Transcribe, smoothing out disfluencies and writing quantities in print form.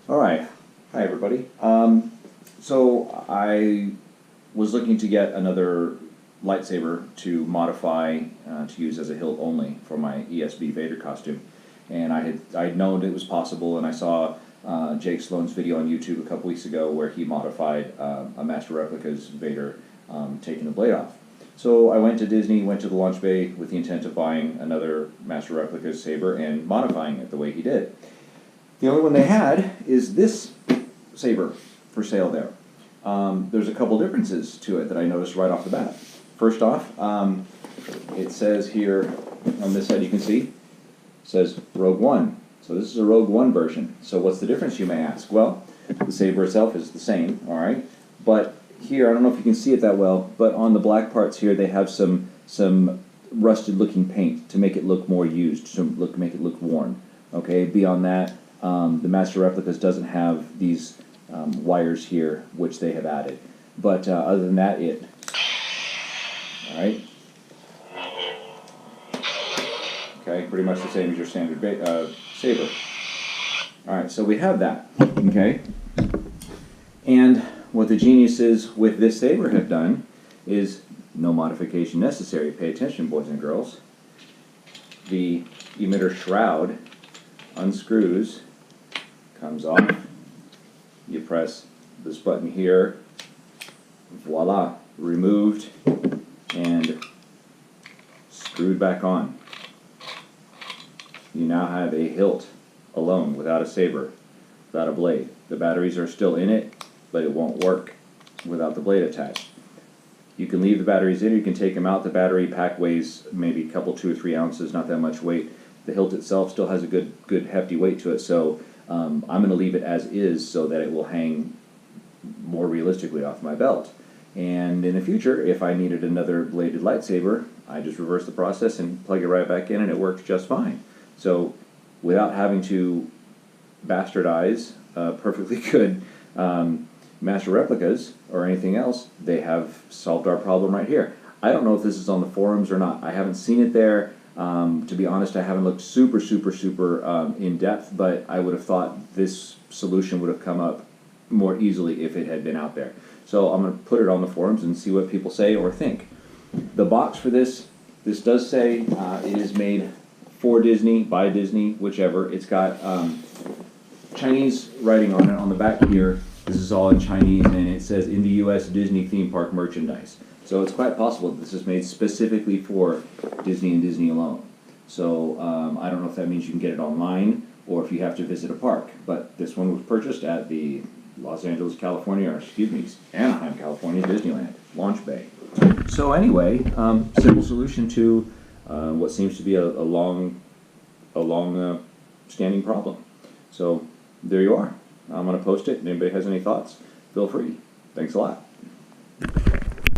All right. Hi, everybody. So I was looking to get another lightsaber to modify to use as a hilt only for my ESB Vader costume, and I'd known it was possible, and I saw Jake Sloan's video on YouTube a couple weeks ago where he modified a Master Replica's Vader, taking the blade off. So I went to Disney, went to the launch bay with the intent of buying another Master Replica's saber and modifying it the way he did. The only one they had is this saber for sale there. There's a couple differences to it that I noticed right off the bat. First off, it says here on this side, you can see, it says Rogue One. So this is a Rogue One version. So what's the difference, you may ask? Well, the saber itself is the same, all right? But here, I don't know if you can see it that well, but on the black parts here, they have some rusted looking paint to make it look more used, to make it look worn. Okay, beyond that, the Master Replicas doesn't have these wires here, which they have added. But other than that, alright? Okay, pretty much the same as your standard saber. Alright, so we have that, okay? And what the geniuses with this saber have done is no modification necessary. Pay attention, boys and girls. The emitter shroud unscrews, comes off, you press this button here, voila, removed and screwed back on. You now have a hilt alone, without a saber, without a blade. The batteries are still in it, but it won't work without the blade attached. You can leave the batteries in, or you can take them out. The battery pack weighs maybe a couple, 2 or 3 ounces, not that much weight. The hilt itself still has a good hefty weight to it, so I'm going to leave it as is so that it will hang more realistically off my belt. And in the future, if I needed another bladed lightsaber, I just reverse the process and plug it right back in, and it works just fine. So without having to bastardize perfectly good Master Replicas or anything else, they have solved our problem right here. I don't know if this is on the forums or not. I haven't seen it there. To be honest, I haven't looked super in depth, but I would have thought this solution would have come up more easily if it had been out there. So I'm going to put it on the forums and see what people say or think. The box for this does say it is made for Disney, by Disney, whichever. It's got Chinese writing on it on the back here. This is all in Chinese, and it says in the U.S. Disney theme park merchandise. So it's quite possible that this is made specifically for Disney and Disney alone. So I don't know if that means you can get it online or if you have to visit a park. But this one was purchased at the Los Angeles, California, or excuse me, Anaheim, California Disneyland launch bay. So anyway, simple solution to what seems to be a long standing problem. So there you are. I'm going to post it, and if anybody has any thoughts, feel free. Thanks a lot.